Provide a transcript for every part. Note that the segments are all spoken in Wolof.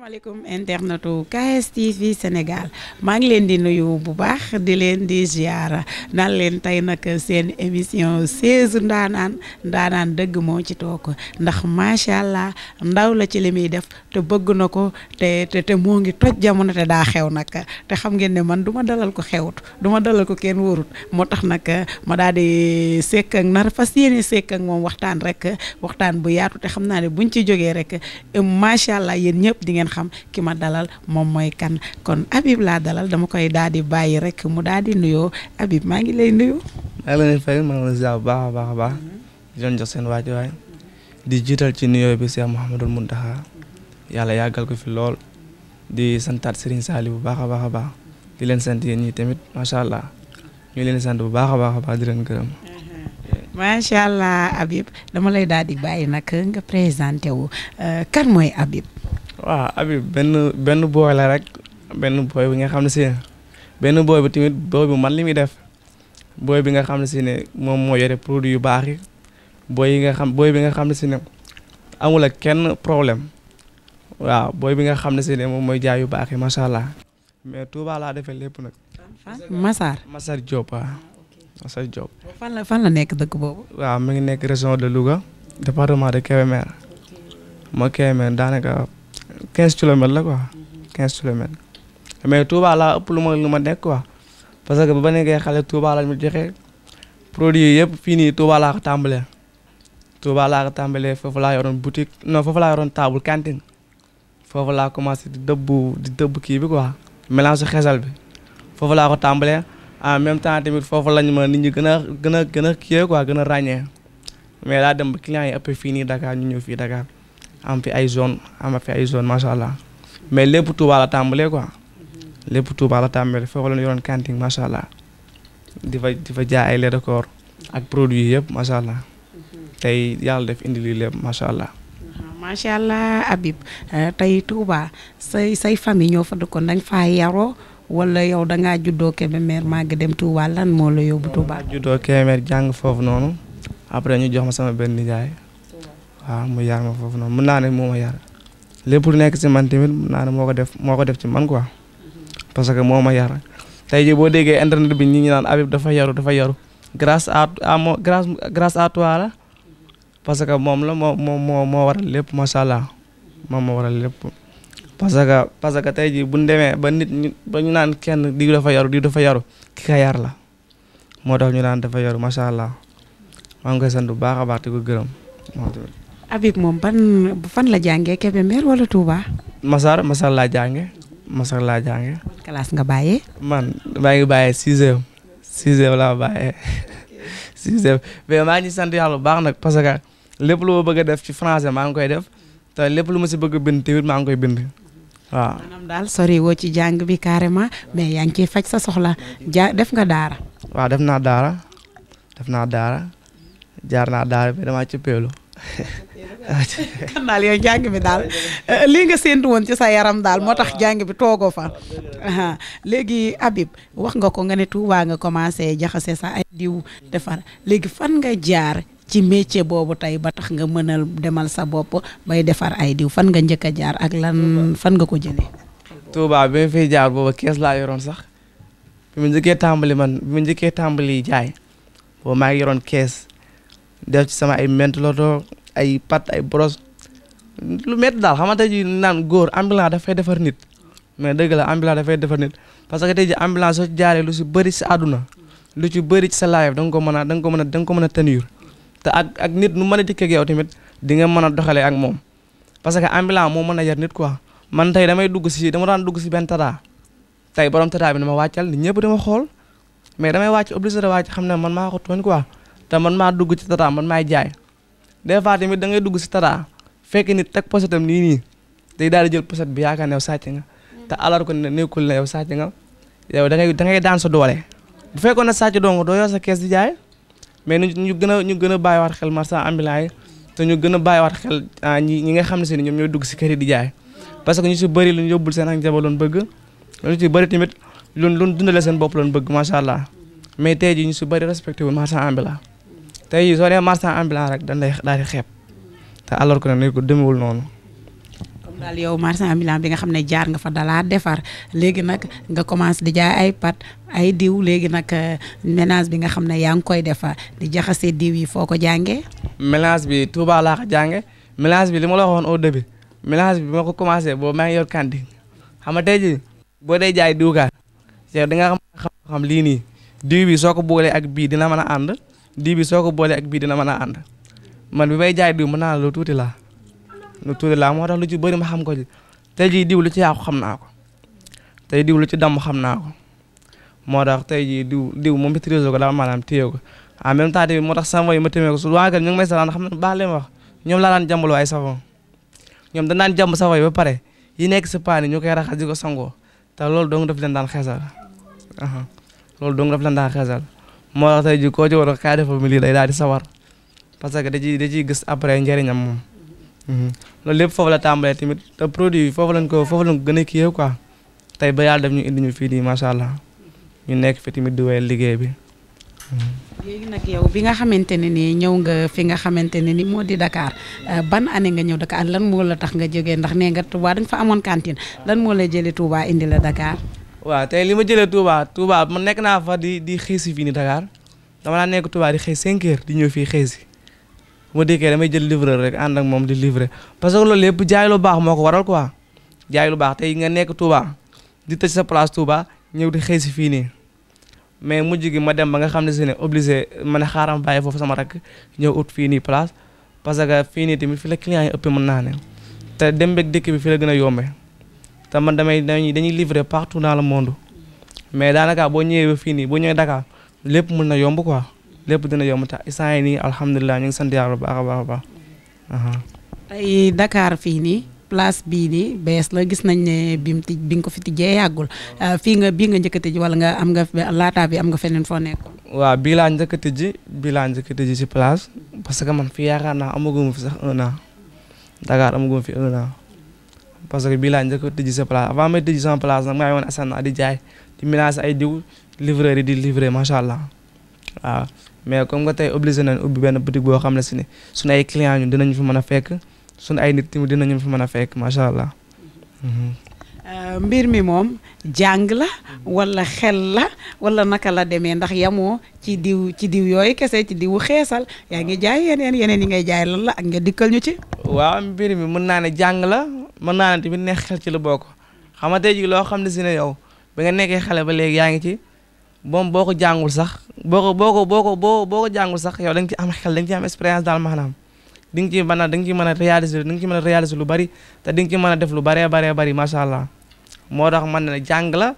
asalaamaaleykum internetu KSTV Sénégal maa ngi leen di nuyu bu baax di leen di ziara naan leen tey nag seen émission 16 ndaanaan dëgg moo ci toog ndax macha allah ndaw la ci li muy def te bëgg na ko te moo ngi toj jamono te daa xew nag te xam ngeen ne man du ma dalal ko xewut du ma dalal ko kenn wóorut moo tax nag ma daal di sekk ak nar fas yéene sekk ak moom waxtaan rek waxtaan bu yaatu te xam naa ne buñ ci jógee rek macha allah yéen ñëpp di ngeen xam ki ma dalal moom mooy kan kon Habib laa dalal dama koy daal di bàyyi rek mu daal di nuyoo Habib maa ngi lay nuyu. maa ngi leen di fay maa ngi leen di ziar bu baax a baax di leen jox seen waay di jiital ci nuyoo bi Cheikh Mouhamadul Mountakha yàlla yàggal ko fi lool di santaat Serigne Saliou bu baax a baax di leen sant yéen ñi tamit macha allah ñu leen di sant bu baax a baax di leen gërëm. macha allah Habib dama lay daal di bàyyi nag nga présenté wu kan mooy Habib. waaw Habib benn booy la rek benn booy bi nga xam ne si benn booy bi tamit booy bu man li muy def booy bi nga xam ne si ne moom moo yore produit yu baax yi booy bi nga xam ne si ne amul ak kenn problème waaw booy bi nga xam ne si ne moom mooy jaay yu baax yi macha allah mais Touba laa defee lépp nag. Massar Diop waaw. Massar Diop. fan la nekk dëkk boobu. waaw mi ngi nekk région de Louga département de Kébémer moo Kébémer daanaka 15 kilomètres la quoi 15 kilomètres mais Touba laa ëpp lu ma nekk quoi parce que ba nekkee xale Touba la ñu joxe produit yi yëpp fii nii Touba laa ko tàmbalee foofu laa yoroon boutique non foofu laa yoroon table cantine foofu laa commencé di dëbb kii bi quoi mélange xeesal bi foofu laa ko tàmbalee. en même temps tamit foofu lañ ma nit ñi gën a kii quoi gën a ràññee mais daa dem ba clients yi ëpp fii nii Dakar ñu ñëw fii Dakar am fi ay zone macha allah mais lépp Touba la tàmbalee quoi lépp Touba la tàmbalee foofu la ñu yoroon cantine macha allah di fa jaay ay lait de corps ak produits yëpp macha allah tey yàlla def indi lii lépp macha allah. macha allah Habib tey Touba say famille ñoo fa dëkkoon dañ faa yaroo. wala yow da ngaa juddoo Kébémer màgg dem Touba lan moo la yóbbu Touba. juddoo Kébémer jàng foofu noonu après ñu jox ma sama benn nijaay waaw mu yar ma foofu noonu mën naa ne moo ma yar lépp lu nekk ci man tamit mën naa ne moo ko def ci man quoi parce que moo ma yar tey jii boo déggee internet bi ñi ñu naan Habib dafa yaru grâce à toi la parce que moom la moo waral lépp macha allah moom moo waral lépp. parce que tey jii bu ñu demee ba ñu naan kenn diw dafa yaru ki ka yar la moo tax ñu naan dafa yaru macha allah maa ngi koy sant bu baax a baax di ko gërëm. Habib moom fan la jàngee Kébémer wala Touba. Massar laa jàngee Massar laa jàngee. classe nga bàyyee. man maa ngi bàyyee 6e laa bàyyee 6e mais maa ngi sant yàlla bu baax nag parce que lépp lu ma bëgg a def ci français maa ngi koy def te lépp lu ma si bëgg a bind tamit maa ngi koy bind. waaw maanaam daal sori woo ci jàng bi carrément mais yaa ngi ciy faj sa soxla def nga daara. waaw def naa daara jaar naa daara bi damaa cëppeelu. kan daal yow jàng bi daal lii nga séntu woon ci sa yaram daal moo tax jàng bi toogoo fa léegi Habib wax nga ko nga ne Touba nga commencé jaxase sa ay diw defar léegi fan nga jaar. ci métier boobu tey ba tax nga mënal demal sa bopp bay defar ay diw fan nga njëkk a jaar ak lan fan nga ko jëlee. Touba bi ma fiy jaar booba kees laa yoroon sax bi ma njëkkee tàmbali jaay booba maa ngi yoroon kees def ci sama ay mentoloto ay pat ay brosse lu métti daal xamante ji naan góor ambulant dafay defar nit mais dëgg la ambulant dafay defar nit parce que tey ji ambulant soo jaaree lu si bëri si àdduna lu ci bëri ci sa life da nga ko mën a tenir. te ak nit nu mën a dikk ak yow tamit di nga mën a doxalee ak moom parce que ambulant moo mën a yar nit quoi man tey dama daan dugg si benn tata tey borom tata bi dama wàccal nit ñëpp dama xool mais damay wàcc obligé de wàcc xam ne man maa ko tooñ quoi te man maa dugg ci tata man maay jaay des fois tamit da ngay dugg si tata fekk nit teg posetam nii day daal di jël poset bi yaakaar ne yow sàcc nga te alors que ne nekkul ne yow sàcc nga yow da ngay daan sa doole bu fekkoon ne sàcc doo nga doo yor sa kees di jaay. mais ñu gën a bàyyiwaat xel marchand ambulant yi te ñu gën a bàyyiwaat xel ñi nga xam ne si ñoom ñooy dugg si kër yi di jaay parce que ñu si bëri lu ñu yóbbul seen ak njaboot loon bëgg ñu si bëri tamit lu dundale seen bopp loon bëgg macha allah mais tey jii ñu si bëri respecté wul marchand ambulant tey jii soo nee marchand ambulant rek dañ lay daal di xeeb te alors que ne ko demewul noonu. daal yow marchand ambulant bi nga xam ne jaar nga fa dalaa defar léegi nag nga commencé di jaay ay pat ay diw léegi nag ménage bi nga xam ne yaa ngi koy defa di jaxase diw yi foo ko jàngee. mélange bi Touba laa ko jànge mélange bi li ma la waxoon au début mélange bi ma ko commencé boobu maa ngi yor cantine xam nga tey jii boo dee jaay diwkaat yow di nga xam lii nii diw bi soo ko boolee ak bii dina mën a ànd diw bi soo ko boolee ak bii dina mën a ànd man bi may jaay diw mën naa la lu tuuti laa moo tax lu ci bëri ma xam ko ci tey jii diw lu ci yàqu xam naa ko tey diw lu ci damm xam naa ko moo tax tey jii diw moom maîtriser ko daal maanaam téye ko en même temps tamit moo tax savon yi ma témee ko su waa ñu ngi may salaan xam ne baax li ma wax ñoom laa daan jàmbaloo ay savon ñoom dañ daan jàmb savon yi ba pare yi nekk si paan yi ñu koy raxas di ko sangoo te loolu dong daf leen daan xeesal loolu dong daf leen daan xeesal moo tax tey jii koo ci war a kaa defal mi lii day daal di sawar parce que da ciy gis après njëriñam moom loolu lépp foofu la tàmbalee tamit te produit foofu lañ ko gën a kii quoi tey ba yàlla def ñu indi ñu fii nii macha allah ñu nekk fi tamit di wéyal liggéey bi. léegi nag yow bi nga xamante ne nii ñëw nga fi nga xamante ne ni moo di Dakar ban année nga ñëw Dakar lan moo la tax nga jógee ndax nee nga Touba dañ fa amoon cantine lan moo la jëlee Touba indi la Dakar. waaw tey li ma jëlee Touba man nekk naa fa di xëy si fii nii Dakar dama naa nekk Touba di xëy 5 heures di ñëw fii xëy si bu ma déggee damay jël livreur rek ànd ak moom di livrer parce que loolu lépp jaay lu baax moo ko waral quoi jaay lu baax tey nga nekk Touba di tëj sa place Touba ñëw di xëy si fii nii. mais mujj gi ma dem ba nga xam ne si ne obligé ma ne xaaram bàyyi foofu sama rakk ñëw ut fii nii place parce que fii nii tamit fi la client yi ëpp mën naa ne te dem beeg dëkk bi fi la gën a yombe te man dañuy livrer partout dans le monde mais daanaka boo ñëwee ba fii nii boo ñëwee Dakar lépp mën na yomb quoi lépp dina yomb te instant yi nii alhamdulilah ñu ngi sant yàlla bu baax a baax a baax. tey Dakar fii nii place bii nii bees la gis nañ ne bi nga ko fi tijjee yàggul bii nga njëkk a tijji wala nga am nga laataa bi am nga feneen foo nekkoon. waaw bii laa njëkk a tijji si place parce que man fii yaakaar naa amaguma fi sax 1 an Dakar amaguma fi 1 an parce que bii laa njëkk a tijji si place avant may tijji sama place nag maa ngi woon Asana di jaay di mélange ay diw livreur yi di livrer macha allah waaw mais comme nga tey obligé nañ ubbi benn boutique boo xam ne si ne suñu ay clients ñu dinañu fi mën a fekk. suñu ay nit tamit dinañu fi mën a fekk macha allah. mbir mi moom jàng la wala xel la wala naka la demee ndax yamoo ci diw yooyu kese ci diwu xeesal yaa ngi jaay yeneen yi ngay jaay lan la ak nga dikkal ñu ci. waaw mbir mi mën naa ne jàng la mën naa ne tamit neex xel ci la bokk xam nga tey jii loo xam ne si ne yow ba nga nekkee xale ba léegi yaa ngi ci moom boo ko jàngul sax boo ko jàngul sax yow da nga ci am xel da nga ci am expérience daal maanaam. di nga ci mën a réaliser lu bari te di nga ci mën a def lu baree bari macha allah moo tax man ne jàng la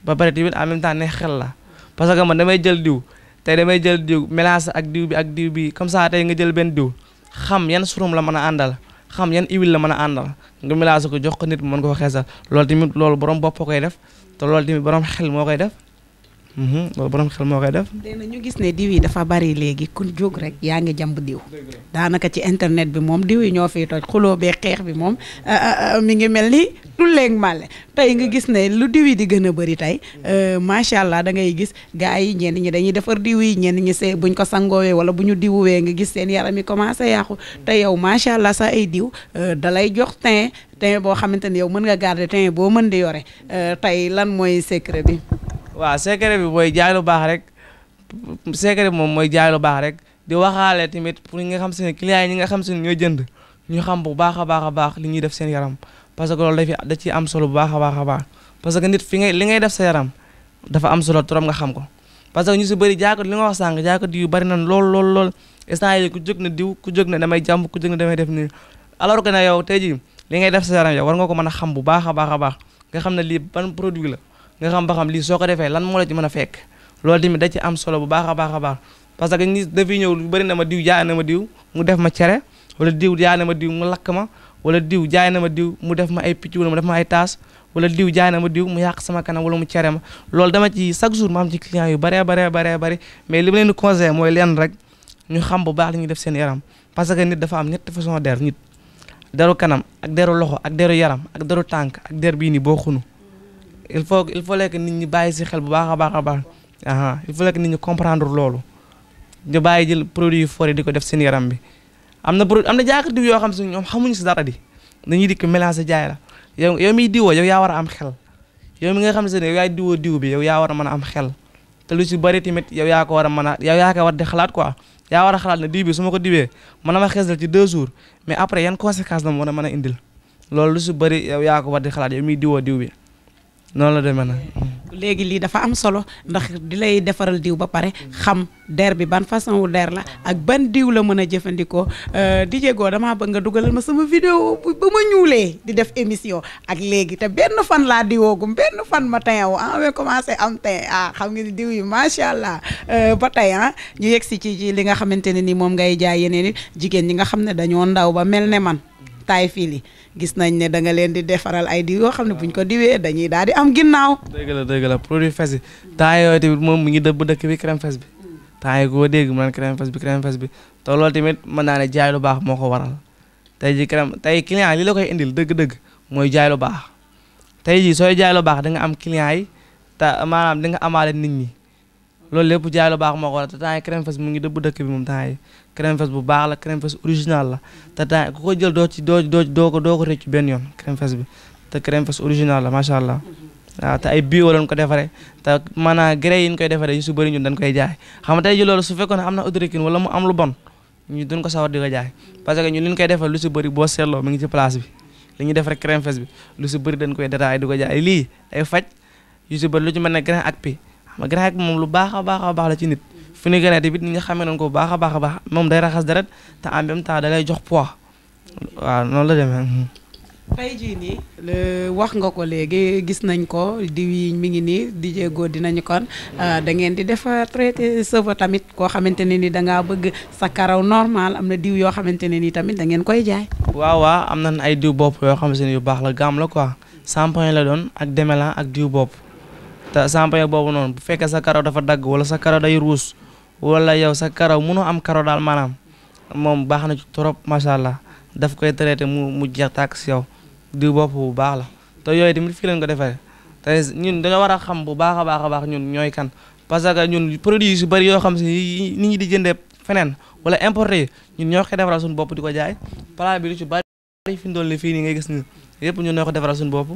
ba pare tamit en même temps ne xel la parce que man damay jël diw mélange ak diw bi comme ça tey nga jël benn diw xam yan surum la mën a àndal xam yan huile la mën a àndal nga mélange ko jox ko nit mën ko xeesal loolu tamit loolu borom bopp koy def te loolu tamit borom xel moo koy def. loolu borom xel moo koy def. léegi ñu gis ne diw yi dafa bari léegi ku jóg rek yaa ngi jàmb diw. daanaka ci internet bi moom diw yi ñoo fiy toj xuloo bee xeex bi moom mi ngi mel ni tulleeg màlle tey nga gis ne lu diw yi di gën a bëri tey macha allah da ngay gis gars yi ñenn ñi dañuy defar diw yi ñenn ñi see buñ ko sangoowee wala bu ñu diwuwee nga gis seen yaram yi commencé yàqu te yow macha allah sa ay diw dalay jox teint boo xamante ni yow mën nga garder teint boo mën di yore tey lan mooy secret bi. waaw secret bi mooy jaay lu baax rek secret bi moom mooy jaay lu baax rek di waxaale tamit pour ñi nga xam si ne clients yi ñi nga xam si ne ñooy jënd ñu xam bu baax a baax li ñuy def seen yaram parce que loolu da ciy am solo bu baax a baax parce que nit li ngay def sa yaram dafa am solo trop nga xam ko parce que ñu si bëri jaay ko li nga wax sànq jaay ko diw bari na lool instant yi ku jóg na diw ku jóg na damay jàmb ku jóg na damay def nii alors que na yow tey jii li ngay def sa yaram yow war nga ko mën a xam bu baax a baax nga xam ne lii ban produit la nga xam ba xam lii soo ko defee lan moo la ci mën a fekk loolu tamit da ci am solo bu baax a baax parce que nit dafay ñëw lu bëri na ma diw jaay na ma diw mu def ma cere wala diw jaay na ma diw mu lakk ma wala diw jaay na ma diw mu def ma ay picc wala mu def ma ay taas wala diw jaay na ma diw mu yàq sama kanam wala mu cere ma loolu dama ci chaque jour ma am ci client yu bëree mais li ma leen di conseillé mooy leen rek ñu xam bu baax li ñuy def seen yaram parce que nit dafa am ñetti façon der nit deru kanam ak deru loxo ak deru yaram ak deru tànk ak der bii nii boo xunu il faut que nit ñi bàyyi si xel bu baax a baax il faut que nit ñi comprendre loolu ñu bàyyi jël produit yu fort yi di ko def seen yaram bi am na jaaka diw yoo xam si ñoom xamuñu si dara di dañuy dikk mélanger jaay la yow miy diwoo yow yaa war a am xel yow mi nga xam ne yow yaay diwoo diw bi yow yaa war a mën a am xel te lu si bëri tamit yow yaa ko war a mën a yow yaa ko war di xalaat quoi yaa war a xalaat ne diw bi su ma ko diwee mën na ma xeesal ci 2 jours mais après yan conséquences la ma mën a indil loolu lu si bëri yow yaa ko war di xalaat yow miy diwoo diw bi noonu la demee nag. léegi lii dafa am solo ndax di lay defaral diw ba pare xam der bi ban façon wu der la ak ban diw la mën a jëfandikoo DJ Go damaa bëgg nga dugalal ma sama vidéo ba ma ñuulee di def émission ak léegi te benn fan laa diwoogum benn fan ma teew ma commencé am tey xam nga ni diw yi macha allah ba tey ñu yegg si ci li nga xamante ne ni moom ngay jaay yeneen i jigéen ñi nga xam ne dañoo ndaw ba mel ne man taay fii li gis nañ ne da nga leen di defaral ay diw yoo xam ne buñ ko diwee dañuy daal di am ginnaaw. dëgg la produit fes yi temps yooyu tamit moom mu ngi dëbb dëkk bi crème fes bi temps yi koo dégg mu naan crème fes bi te loolu tamit mën naa ne jaay lu baax moo ko waral tey ji tey client li la koy indil dëgg-dëgg mooy jaay lu baax tey ji sooy jaay lu baax da nga am client yi te maanaam di nga amaale nit ñi loolu lépp jaay lu baax moo ko waral te temps yi crème fes mu ngi dëbb dëkk bi moom temps yi crème fes bu baax la crème fes original la te temps ku ko jël doo ko rëcc benn yoon crème fes bi te crème fes original la macha allah waaw te ay bio lañ ko defaree te maanaam gré yi ñu koy defaree yu su bëri ñun dañ koy jaay xam nga tey ji loolu su fekkoon ne am na autorité wala mu am lu bon ñu duñ ko sawar di ko jaay parce que ñun li ñu koy defal lu si bëri boo seetloo mi ngi ci place bi li ñuy def rek crème fes bi lu si bëri dañ koy détaillé di ko jaay lii ay faj yu si bëri lu ci mel ne grain ak pi xam nga grain ak moom lu baax a baax la ci nit fi ñu gënee tamit ñi nga xamee noonu ko bu baax a baax moom day raxas deret te en même temps da lay jox poids waaw noonu la demee. tey jii nii wax nga ko léegi gis nañ ko diw yi mi ngi nii DJ Go dinañu kon da ngeen di def traité cheveux tamit koo xamante ne ni da ngaa bëgg sa karaw normal am na diw yoo xamante ne ni tamit da ngeen koy jaay. waaw am nañ ay diw bopp yoo xamante ne yu baax la gaam la quoi shampoing la doon ak démêlant ak diw bopp te shampoing boobu noonu bu fekkee sa karaw dafa dagg wala sa karaw day ruus wala yow sa karaw mënoo am karaw daal maanaam moom baax na ci trop macha allah daf koy traité mu jeex tàkk si yow. diw bopp bu baax la te yooyu tamit fii leen ko defee te ñun dañoo war a xam bu baax a baax ñun ñooy kan parce que ñun produit yu si bëri yoo xam si nit ñi di jëndee feneen wala importé yi ñun ñoo koy defaral suñu bopp di ko jaay plat bi lu ci bëri fi ñu doon li fii nii ngay gis ni yëpp ñun ñoo ko defaral suñu bopp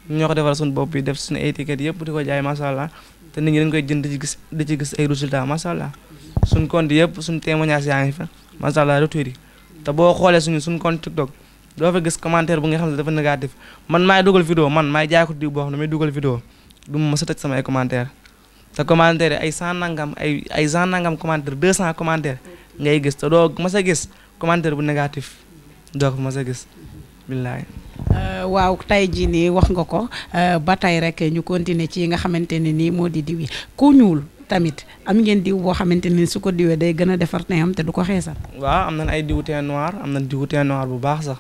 ñoo ko defaral suñu bopp bi def suñu étiquette yëpp di ko jaay macha allah te nit ñi dañ koy jënd di ci gis ay résultats macha allah suñu compte yëpp suñu témoignage yaa ngi fa macha allah retour yi te boo xoolee suñu compte TikTok doo fa gis commentaire bu nga xam ne dafa négatif man maay dugal vidéo man maay jaay ko diw boo xam ne may dugal vidéo du ma mës a tëj sama ay commentaire te commentaire ay 100 nangam ay 100 nangam commentaire 200 commentaire ngay gis te doo mës a gis commentaire bu négatif doo ko mës a gis billaay. waaw tey jii nii wax nga ko ba tey rek ñu continuer ci yi nga xamante ne nii moo di diw yi ku ñuul tamit am ngeen diw boo xamante ni su ko diwee day gën a defar teint te du ko xeesal. waaw am nañ ay diwu teint noir am nañ diwu teint noir bu baax sax.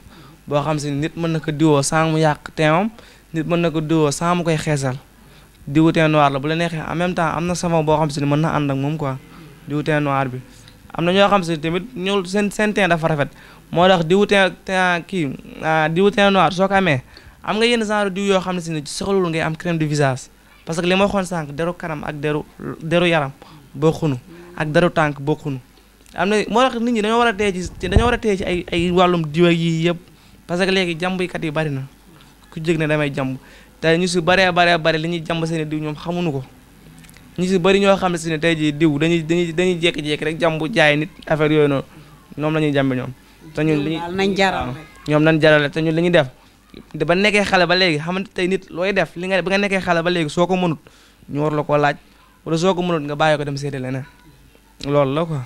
boo xam si nit mën na ko diwoo sans mu yàq teewam nit mën na ko diwoo sans mu koy xeesal diwu teint noir la bu la neexee en même temps am na savon boo xam si ne mën na ànd ak moom quoi diwu teint noir bi am na ñoo xam si tamit ñëw seen teint dafa rafet moo tax diwu teint diwu teint noir soo ko amee am nga yenn genre diw yoo xam ne si ne soxlawul ngay am crème de visage parce que li ma waxoon sànq deru kanam ak deru yaram bokkunu ak deru tànk bokkunu am na moo tax nit ñi dañoo war a tee ci ay wàllum diw ak yii yëpp parce que léegi jàmbuykat yi bari na ku jég ne damay jàmb te ñu si bari li ñuy jàmb seen diw ñoom xamuñu ko ñu si bari ñoo xam ne si ne tey jii diw dañuy jékki-jékki rek jàmbu jaay nit affaire yooyu noonu ñoom la ñuy jàmbe ñoom te ñun li ñoom nañ jarale te ñun li ñuy def ba nekkee xale ba léegi xamante tey nit looy def li nga ba nga nekkee xale ba léegi soo ko mënut ñu war la koo laaj wala soo ko mënut nga bàyyi ko dem seeti leneen loolu la quoi.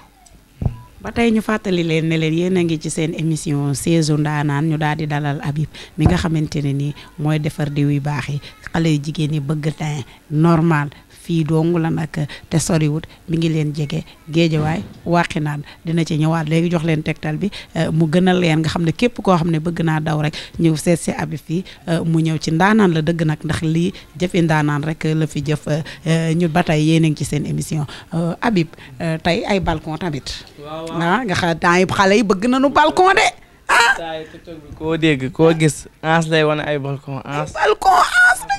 ba tey ñu fàttali leen ne leen yéen a ngi ci seen émission Saison Ndaanaan ñu daal di dalal Habib mi nga xamante ne nii mooy defar diw yu baax yi xale yu jigéen ñi bëgg teint normal fii dong la nag te soriwut mi ngi leen jege Géejawaay Waxinaan dina ci ñëwaat léegi jox leen tegtal bi mu gën a leen nga xam ne képp koo xam ne bëgg naa daw rek ñëw seet si Habib fii mu ñëw ci ndaanaan la dëgg nag ndax lii jëfi ndaanaan rek la fi jëf ñu ba tey yéen a ngi ci seen émission Habib tey ay balcon tamit. nga xam temps yi xale yi bëgg nañu balcon de saa yi TikTok bi koo dégg koo gis ans lay wane ay balcon ans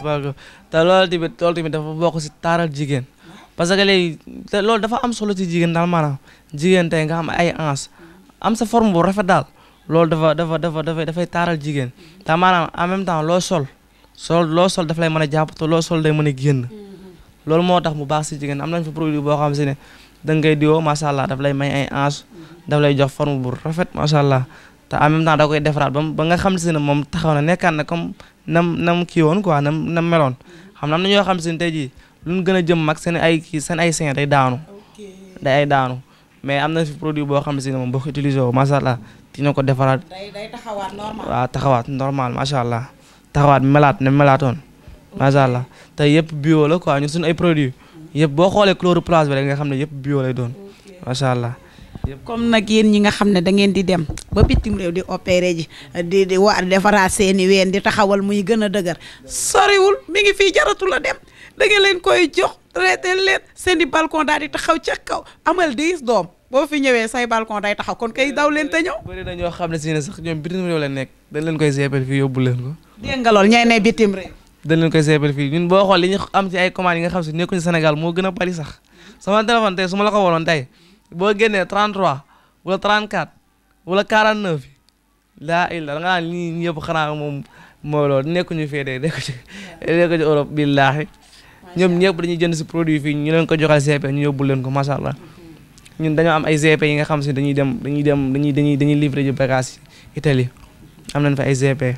balcon te loolu tamit dafa bokk si taaral jigéen parce que léegi te loolu dafa am solo ci jigéen daal maanaam jigéen tey nga xam ay ans am sa forme bu rafet daal loolu dafay taaral jigéen te maanaam en même temps loo sol daf lay mën a jàpp te loo sol day mën a génn loolu moo tax mu baax si jigéen am nañ fa produit boo xam si ne da ngay diwoo macha allah daf lay may ay hanche daf lay jox forme bu rafet macha allah te en même temps da koy defaraat ba nga xam si ne moom taxaw na nekkaat na comme nam kii woon quoi nam meloon xam na am na ñoo xam si ne tey jii lu ñu gën a jëm mag seen ay sein day daanu mais am na fi produit boo xam si ne moom boo ko utilisé woo macha allah dina ko defaraat day taxawaat normal. waaw taxawaat normal macha allah taxawaat melaat ne melaatoon macha allah te yëpp bio la quoi ñun suñu ay produits yëpp boo xoolee chloroplast bi rek nga xam ne yëpp bio lay doon macha allah. comme nag yéen ñi nga xam ne da ngeen di dem ba bitim réew di opéré ji di defaraat seeni ween di taxawal muy gën a dëgër soriwul mi ngi fii jaratu la dem da ngeen leen koy jox traité leen seeni balcon daal di taxaw ca kaw amal 10 doom boo fi ñëwee say balcon day taxaw kon kay daw leen te ñëw. bëri na ñoo xam ne si ne sax ñoom bitim réew la nekk dañ leen koy seepal fii yóbbu leen ko. dégg nga lool ñay ne bitim réew. dañ leen koy seepal fii ñun boo xool li ñu am ci ay commandes yi nga xam si nekkuñu Sénégal moo gën a bari sax sama téléphone tey su ma la ko woloon tey boo génnee 33 wala 34 wala 49 laa illa da nga naan lii ñëpp xanaa moom mooy loolu nekkuñu fee de nekku ci Europe billaahi ñoom ñëpp dañuy jënd si produit fii ñu leen ko joxal GP ñu yóbbu leen ko macha allah ñun dañoo am ay GP yi nga xam si dañuy livrer ji bagage Italie am nañ fa ay GP.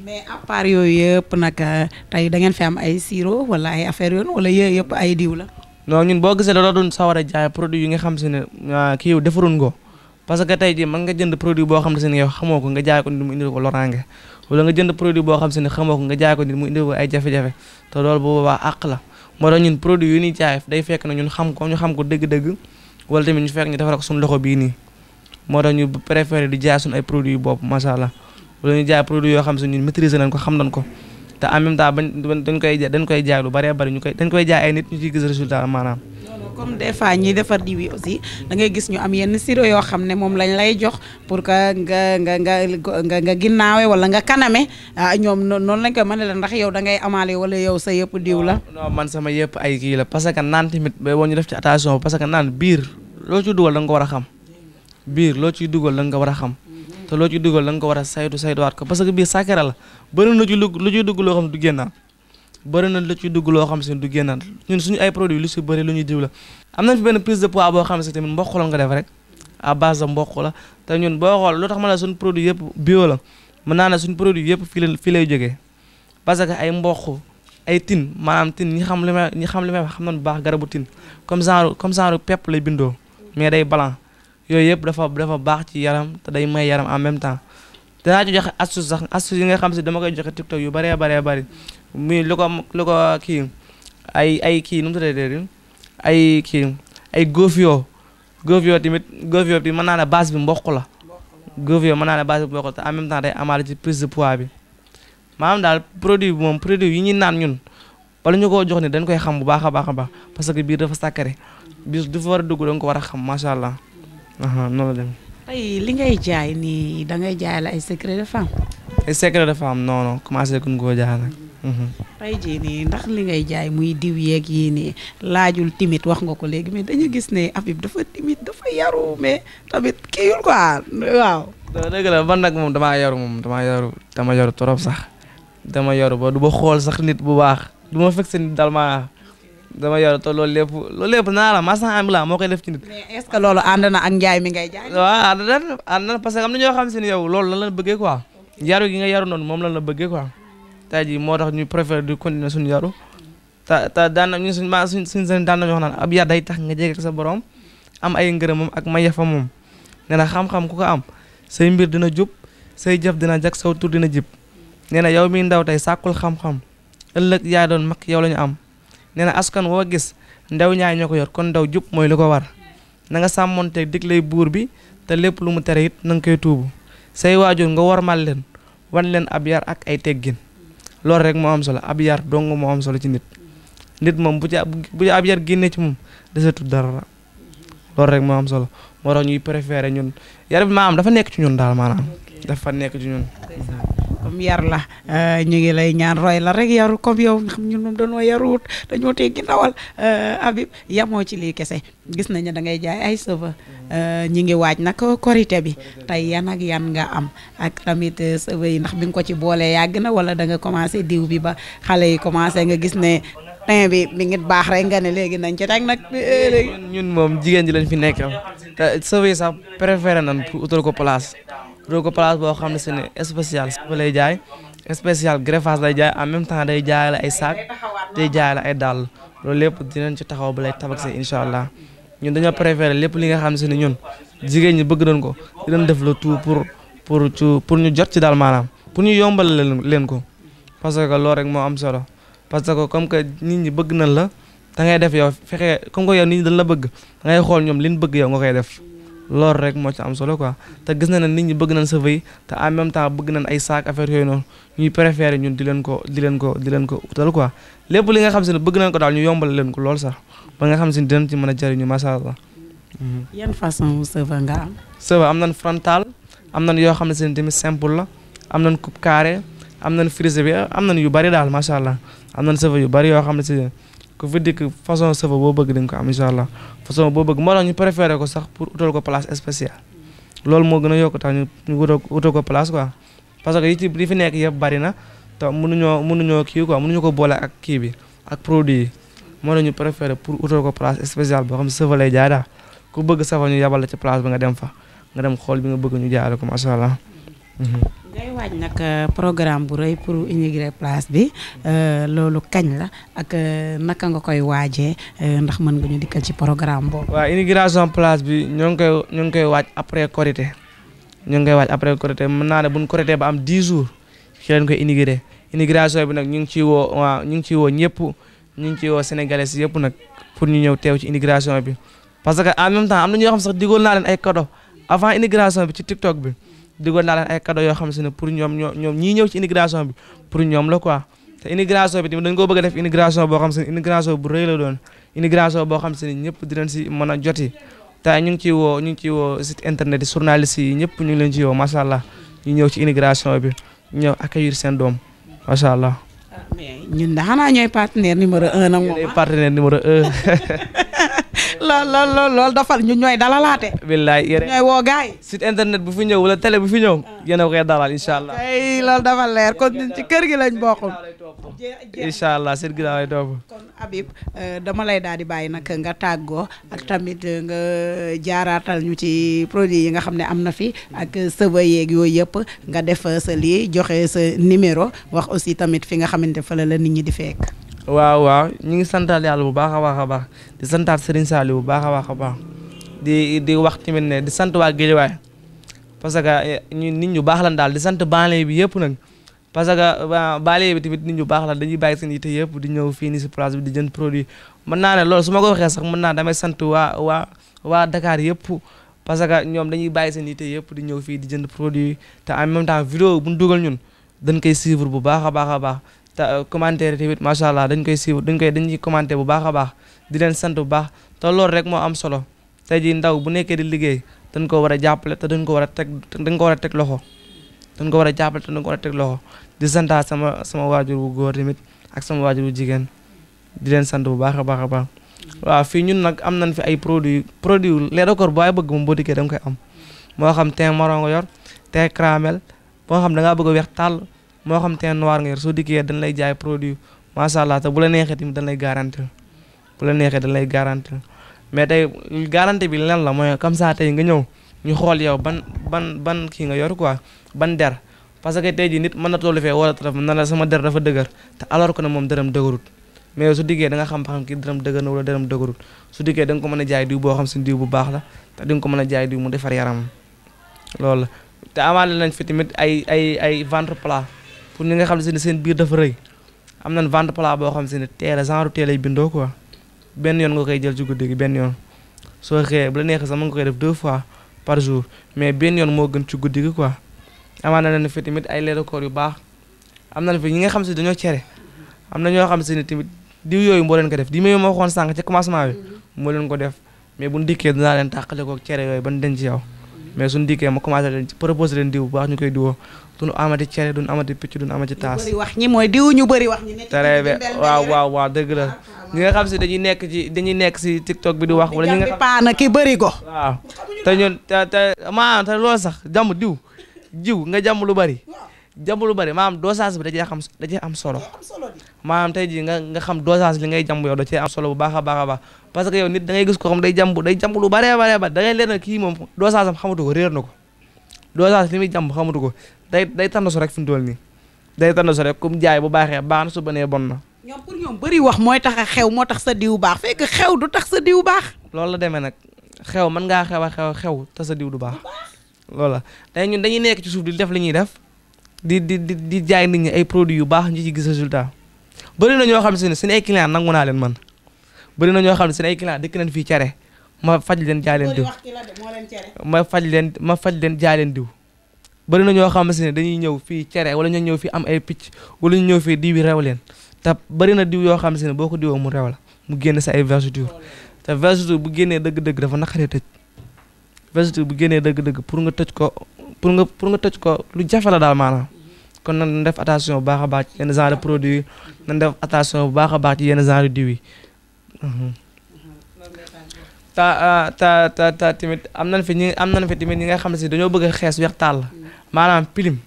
mais à part yooyu yëpp nag tey da ngeen fi am ay sirop wala ay affaire yoon wala yooyu yëpp ay diw la. non ñun boo gisee da doon sawar a jaay produit yi nga xam si ne kii yow defaruñ ko parce que tey jii mën nga jënd produit boo xam ne si ne yow xamoo ko nga jaay ko nit mu indil ko loraange wala nga jënd produit boo xam si ne xamoo ko nga jaay ko nit mu indil ko ay jafe-jafe te loolu bu boobaa àq la moo tax ñun produit yu ñuy jaay day fekk na ñun xam ko dëgg-dëgg wala tamit ñu fekk ñu defar ko suñu loxo bii nii moo tax ñu préféré di jaay suñu ay produits bopp macha allah wala ñu jaay produit yoo xam si ñun maîtriser nañ ko xam nañ ko te en même temps dañ koy jaay lu bëree bëri dañ koy jaay ay nit ñu ciy gis résultat maanaam. comme des fois ñiy defar diw yi aussi da ngay gis ñu am yenn sirop yoo xam ne moom lañ lay jox pour que nga ginnaawe wala nga kaname ñoom noonu lañ koy mën a la ndax yow da ngay amaale wala yow sa yëpp diw la. non man sama yëpp ay kii la parce que naan tamit ba boo ñu def ci attention parce que naan biir loo ci dugal da nga ko war a xam biir loo ciy dugal da nga ko war a xam. te loo ci dugal da nga ko war a saytuwaat ko parce que biir sàkkara la bëri na ci lu ciy dugg loo xam du génnaat bëri na lu ciy dugg loo xam si du génnaat ñun suñu ay produits lu si bëri lu ñuy diw la am nañ fi benn prise de poids boo xam si tamit mboq la nga def rek à base de mboq la te ñun boo xool lu tax ma la suñu produit yëpp bio la mën naa ne suñu produit yëpp fii lay jógee parce que ay mboq ay tin maanaam tin ñi xam li may xam nañ bu baax garabu tin comme genre pepp lay bindoo mais day blanc yooyu yëpp dafa baax ci yaram te day may yaram en même temps danaa ci joxe astuce yi nga xam si dama koy joxe TikTok yu bëree bëri muy lu ko kii ay kii nu mu tuddee ay gofio tamit gofio bi mën naa ne base bi mboq la gofio mën naa ne base bi mboq la te en même temps day amaale ci prise de poids bi maanaam daal produit bi moom produit yi ñuy naan ñun wala ñu koo jox ni dañ koy xam bu baax a baax parce que biir dafa sacré biir dafa war a dugg da nga ko war a xam macha allah. noonu la dem. tey li ngay jaay nii da ngay jaay la ay secret de femme. ay secret de femme non commencé kuñ koo jaay nag. tey jii nii ndax li ngay jaay muy diw yeeg yii nii laajul timide wax nga ko léegi mais dañu gis ne Habib dafa timide dafa yaru mais tamit kiiwul quoi waaw. dëgg la man nag moom dama yaru trop sax dama yaru ba du ma xool sax nit bu baax du ma fekk nit daal maa. dama yor te loolu lépp naa la marchand ambulant moo koy def ci nit. mais est-ce que loolu ànd na ak njaay mi ngay jaay. waaw ànd na parce que am na ñoo xam si ne yow loolu lan la bëggee quoi yaru gi nga yaru noonu moom lan la bëggee quoi tey jii moo tax ñu préfère di continuer suñu yaru te daan na ñun suñ daan nañu wax naan ab yar day tax nga jege sa borom am ay ngërëmam ak may yafa moom nee na xam-xam ku ko am say mbir dina jub say jëf dina jag saw tur dina jib nee na yow mi ndaw tey sàkkul xam-xam ëllëg yaay doon mag yow la ñu am. nee na askan woo gis ndaw ñaay ñoo ko yor kon ndaw jub mooy lu ko war na nga sàmmonteeg diglay buur bi te lépp lu mu tere it na nga koy tuubu say waajur nga warmal leen wan leen ab yar ak ay teggin loolu rek moo am solo ab yar dong moo am solo ci nit moom bu ci ab yar génnee ci moom desetul dara loolu rek moo am solo moo tax ñuy préféré ñun yar bi maanaam dafa nekk ci ñun daal maanaam dafa nekk ci ñun. comme yar la ñu ngi lay ñaan roy la rek yaru comme yow nga xam ñun moom dañoo yaruwut dañoo teggi ndawal Habib yamoo ci lii kese gis nañu da ngay jaay ay cheveux ñi ngi waaj nag korité bi tey yan ak yan nga am ak tamit cheveux yi ndax bi nga ko ci boolee yàgg na wala da nga commencé diw bi ba xale yi commencé nga gis ne teint bi mi ngi baax rek nga ne léegi nañ ci teg nag ñun moom jigéen ji lañ fi nekkal te cheveux yi sax préféré nañ pour utal ko place boo xam ne si ne spécial cheveux lay jaay spécial greffage lay jaay en même temps day jaay la ay sac day jaay la ay dàll loolu lépp dinañ ci taxaw ba lay tabax incha allah ñun dañoo préféré lépp li nga xam ne si ne ñun jigéen ñi bëgg nañ ko dinañ def le tout pour ñu jot ci daal maanaam pour ñu yombal leen ko parce que loolu rek moo am solo parce que comme que nit ñi bëgg nañ la da ngay def yow fexe comme que yow nit ñi dañ la bëgg da ngay xool ñoom liñ bëgg yow nga koy def loolu rek moo ci am solo quoi te gis na ne nit ñi bëgg nañ sa vëy te en même temps bëgg nañ ay saak affaire yooyu noonu ñuy préféré ñun di leen ko utal quoi lépp li nga xam si ne bëgg nañ ko daal ñu yombal leen ko lool sax ba nga xam si ne dinañ ci mën a jëriñu macha allah. yan façon cheveux nga am. cheveux am nañ frontal am nañ yoo xam ne si ne tamit simple la am nañ coupe carré am nañ frisé bi am nañ yu bari daal macha allah am nañ cheveux yu bari yoo xam ne si ku fi dikk façon cheveux boo bëgg dañ ko am incha allah façon boo bëgg moo tax ñu préféré ko sax pour utal ko place spéciale loolu moo gën a yokk tax ñu utal ko place quoi parce que yi fi nekk yëpp bari na te mënuñoo kii quoi mënuñu ko boole ak kii bi ak produit yi moo tax ñu préféré pour utal ko place spéciale boo xam ne cheveux lay jaay daal ku bëgg cheveux ñu yabal la ci place bi nga dem fa nga dem xool bi nga bëgg ñu jaay la ko macha allah. ngay waaj nag programme bu rëy pour inaugurer place bi loolu kañ la ak naka nga koy waajee ndax mën nga ñu dikkal ci programme boobu. waaw inauguration place bi ñoo ngi koy waaj après Korité mën naa ne buñ Korité ba am 10 jours ci lañ koy inaugurer inauguration bi nag ñu ngi ciy woo ñëpp ñu ngi ciy woo sénégalais yëpp nag pour ñu ñëw teew ci inauguration bi parce que en même temps am na ñoo xam sax digoon naa leen ay cadeau avant inauguration bi ci TikTok bi. digoon naa leen ay cadeau yoo xam si ne pour ñoom ñii ñëw ci immigration bi pour ñoom la quoi te immigration bi tamit dañ ko bëgg a def immigration boo xam si ne immigration bu rëy la doon immigration boo xam si ne ñëpp dinañ si mën a joti te ñu ngi ciy woo site internet yi journaliste yi ñëpp ñu ngi leen ciy woo macha allah ñu ñëw ci immigration bi ñëw accueillir seen doom macha allah. mais ñun de xanaa ñooy partenaire numéro 1 nag moom. partenaire numéro 1. loolu dafal ñu ñooy dalalaate. billaay yéen ñooy woo gaay site internet bu fi ñëw wala télé bu fi ñëw. yéen a koy dalal incha allah. tey loolu dafa leer kon ñun ci kër gi lañ bokkul. incha allah site gi daa lay topp. kon Habib dama lay daal di bàyyi nag nga tàggoo ak tamit nga jaaraatal ñu ci produit yi nga xam ne am na fi ak cheveux yeeg yooyu yëpp nga def sa lii joxe sa numéro wax aussi tamit fi nga xamante fa la nit ñi di fekk. waaw ñu ngi santaat yàlla bu baax a baax di santaat Serigne Saliou bu baax a baax di wax tamit ne di sant waa Guédiawaye parce que nit ñu baax lan daal di sant banlieue bi yëpp nag parce que banlieue bi tamit nit ñu baax la dañuy bàyyi seen yite yëpp di ñëw fii nii si place bi di jënd produit mën naa ne loolu su ma ko waxee sax mën naa damay sant waa Dakar yëpp parce que ñoom dañuy bàyyi seen yite yëpp di ñëw fii di jënd produit te en même temps vidéo bu ñu dugal ñun dañ koy suivre bu baax a baax te commentaire tamit macha allah dañ koy suivre dañuy commenter bu baax a baax di leen sant bu baax te loolu rek moo am solo tey jii ndaw bu nekkee di liggéey dañ ko war a jàppale te dañ ko war a teg loxo di santaat sama waajur bu góor tamit ak sama waajur bu jigéen di leen sant bu baax a baax waaw fii ñun nag am nañ fi ay produit les records boo bëgg moom boo dikkee da nga koy am moo xam teint marron nga yor teint caramel moo xam da ngaa bëgg a weex tàll moo xam teint noir nga yor soo dikkee dañ lay jaay produit macha allah te bu la neexee tamit dañ lay garantir mais tey garantie bi lan la mooy comme ça tey nga ñëw ñu xool yow ban kii nga yor quoi ban der parce que tey jii nit mën na tollu fee wala téléphone na la sama der dafa dëgër te alors que ne moom dërëm dëgërut mais su diggee da nga xam kii dërëm dëgër na wala dërëm dëgërut su diggee da nga ko mën a jaay diw boo xam si diw bu baax la te di nga ko mën a jaay diw mu defar yaram loolu la te amaale nañ fi tamit ay ventre plat pour ñi nga xam ne seen biir dafa rëy am nañ ventre plat boo xam ne genre teelay bindoo quoi benn yoon nga koy jël ci guddi gi benn yoon soo xëyee bu la neexee sax mën nga koy def 2 fois par jour mais benn yoon moo gën ci guddi gi quoi amaana nañ fi tamit ay lait de corps yu baax am nañ fi ñi nga xam si dañoo cere am na ñoo xam si ne tamit diw yooyu moo leen ko def di ma ma waxoon sànq ci commencement bi moo leen ko def mais bu ñu dikkee dinaa leen tàqale ko cere yooyu ban denc yow mais suñu dikkee ma commencé leen proposé leen diw bu baax ñu koy diwoo duñu amati cere duñu amati picc duñu amati taas. ñu bëri wax ñi mooy diw ñu bëri wax ñi nekk très bien waaw dëgg la ñi nga xam si dañuy nekk si TikTok bi di wax wala ñi nga xam paana ki bëri ko waaw te ñun te maanaam te loolu sax jàmm jiw nga jàmm lu bëri maanaam dosage bi da cee am solo maanaam tey jii nga xam dosage li ngay jàmm yow da cee am solo bu baax a baax parce que yow nit da ngay gis ko xam day jàmm lu bëree ba da ngay leen na kii moom dosage am xamatu ko réer na ko dosage li muy jàmm xamatu ko day tànn rek fi mu toll nii day tànn rek comme jaay bu baaxee baax na su banee bon na. ñoom pour ñoom bëri wax mooy tax a xew moo tax sa diw baax fekk xew du tax sa diw baax. loolu la demee nag xew mën ngaa xew te sa diw du baax loolu la tey ñun dañuy nekk ci suuf di def li ñuy def di jaay nit ñi ay produits yu baax ñu ci gis résultat bëri na ñoo xam ne seen ay client nangu naa leen man bëri na ñoo xam ne seen ay client dëkk nañ fii cere ma faj leen jaay leen diw ma faj leen jaay leen diw bëri na ñoo xam ne dañuy ñëw fii cere wala ñu ñëw fii am ay picc wala ñu ñëw fii diw yi rew leen te bëri na diw yoo xam ne boo ko diwoo mu rew la mu génn sa ay vergeture te vergeture bu génnee dëgg-dëgg dafa naqaree tëj vergeture bu génnee dëgg-dëgg pour nga tëj ko lu jafe la daal maanaam kon nañ def attention bu baax a baax ci yenn genre de produit yi nañ def attention bu baax a baax ci yenn genre diw yi ta tamit am nañ fi tamit ñi nga xam ne si dañoo bëgg a xees weex tàll maanaam pilim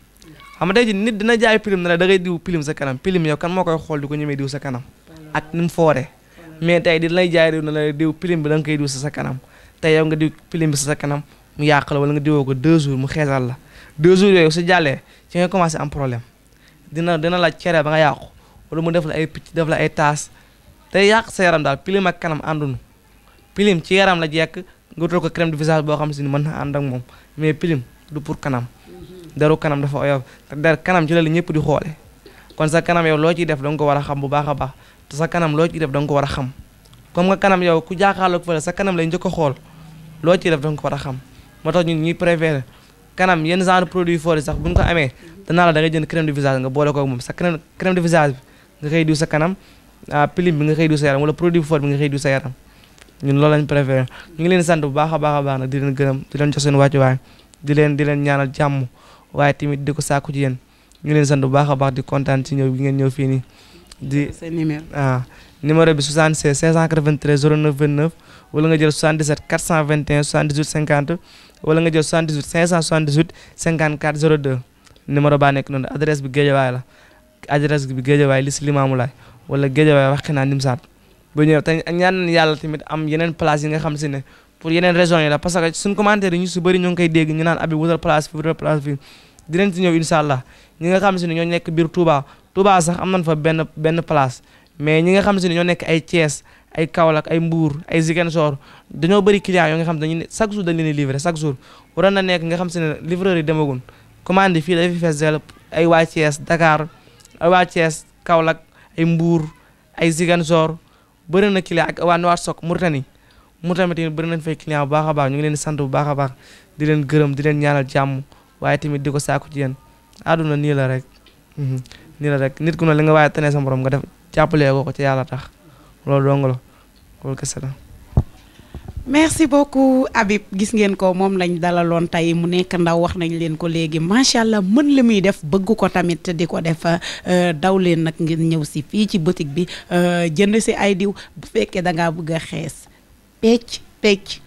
xam nga tey ji nit dina jaay pilim na la da ngay diw pilim sa kanam pilim yow kan moo koy xool di ko ñemee diw sa kanam ak ni mu foore mais tey di lay jaay diw na la diw pilim bi da nga koy diw sa kanam tey yow nga diw pilim bi sa kanam mu yàq la wala nga diwoo ko 2 jours mu xeesal la 2 jours yooyu su jàllee ci nga commencé am problème dina la cere ba nga yàqu wala mu def la ay picc def la ay taas te yàq sa yaram daal pilim ak kanam àndunu pilim ci yaram la jekk nga wutal ko crème de visage boo xam si ni mën na ànd ak moom mais pilim du pour kanam deru kanam dafa oyof te der kanam ci la ñëpp di xoole kon sa kanam yow loo ciy def da nga ko war a xam bu baax a baax te sa kanam loo ciy def da nga ko war a xam comme nga kanam yow ku jaaxaarloog fële sa kanam lay njëkk a xool loo ciy def da nga ko war a xam moo tax ñun ñuy préféré kanam yenn genre produit fort yi sax bu ñu ko amee danaa la da ngay jënd crème de visage nga boole ko ak moom sa crème de visage bi nga koy diw sa kanam pilim bi nga koy diw sa yaram wala produit fort bi nga koy diw sa yaram ñun loolu lañ préféré ñu ngi leen sant bu baax a baax nag di leen gërëm di leen jox seen wàccuwaay di leen ñaanal jàmm waaye tamit di ko sàkku ci yéen ñu ngi leen sant bu baax a baax di kontaan ci ñëw bi ngeen ñëw fii nii di numéro bi 76 593 09 29 wala nga jël 77 421 78 50 wala nga jël 78 578 54 02 numéro baa nekk noonu adresse bi Guédiawaye la adresse bi Guédiawaye li si Limamoulaye wala Guédiawaye Wakhinane Nimzatt ba ñëw te ñaan yàlla tamit am yeneen place yi nga xam si ne pour yeneen régions yi la parce que suñ commentaire yi ñu si bëri ñoo ngi koy dégg ñu naan abi wutal place fii dinañ ci ñëw incha allah ñi nga xam si ne ñoo nekk biir Touba sax am nañ fa benn place mais ñi nga xam si ne ñoo nekk ay Thiès ay Kaolack ay Mbour ay Ziguinchor dañoo bëri clients yoo nga xam dañuy chaque jour dañ leen di livrer chaque jour waroon na nekk nga xam si ne livreur yi demagun commande yi fii dafa fi fees del ay waa Thiès Dakar ay waa Thiès Kaolack ay Mbour ay Ziguinchor bëri na client ak waa Nouakchott Mauritanie mu tamit bëri nañ fay client bu baax a baax ñu ngi leen di sant bu baax a baax di leen gërëm di leen ñaanal jàmm waaye tamit di ko saaku ci yéen àdduna nii la rek nii la rek nit ku ne li nga waaye tane sa morom nga def jàppalee ko ci yàlla tax loolu dong la loolu kese la. merci beaucoup Habib gis ngeen ko moom lañ dalaloon tey mu nekk ndaw wax nañ leen ko léegi macha allah mën li muy def bëgg ko tamit di ko def daw leen nag ngeen ñëw si fii ci boutique bi jënd si ay diw bu fekkee da ngaa bëgg a xees pecc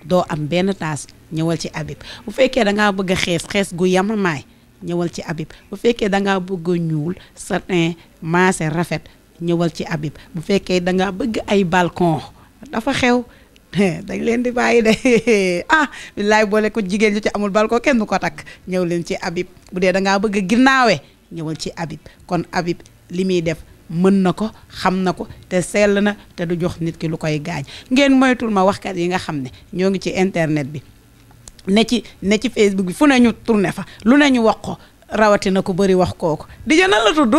doo am benn taas ñëwal ci Habib bu fekkee da ngaa bëgg a xees gu yamamaay ñëwal ci Habib bu fekkee da ngaa bëgg a ñuul satin maase rafet ñëwal ci Habib bu fekkee da ngaa bëgg ay balcon dafa xew. dañ leen di bàyyi de billaay boole ko jigéen ñi ci amul balcon kenn du ko takk ñëw leen ci Habib bu dee da ngaa bëgg a ginnaawe ñëwal ci Habib kon Habib li muy def mën na ko xam na ko te sell na te du jox nit ki lu koy gaañ ngeen moytul ma waxkat yi nga xam ne ñoo ngi ci internet bi ne ci Facebook bi fu ne ñu tourné fa lu ne ñu wax ko rawatina ku bëri wax kooku DJ nan la tudd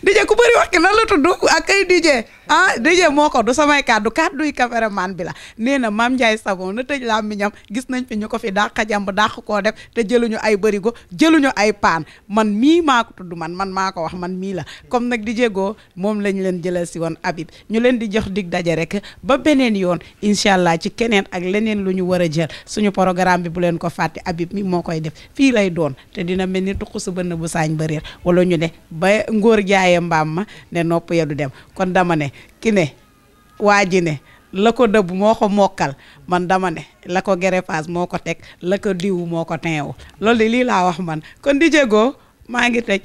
DJ ku bëri wax ki nan la tudd ak kay DJ ah DJ moo ko du samay kàdduy caméraman bi la nee na Mame Ndiaye Savon na tëj làmmiñam gis nañ fi ñu ko fi dàq jàmb dàq koo def te jëluñu ay bërigo jëluñu ay paan man mii maa ko tudd man maa ko wax man mii la comme nag DJ Go moom lañ leen jëlal si woon Habib ñu leen di jox dig daje rek ba beneen yoon incha allah ci keneen ak leneen lu ñu war a jël suñu programme bi bu leen ko fàtte Habib mi moo koy def fii lay doon te dina mel ni tuq su bënn bu saañ ba réer wala ñu ne ba ngóor jaaye mbaam ma ne nopp ya du dem kon dama ne ki ne waa ji ne la ko dëbb moo ko mokkal man dama ne la ko greffage moo ko teg la ko diw moo ko teewu loolu de lii laa wax man kon DJ Go maa ngi tëj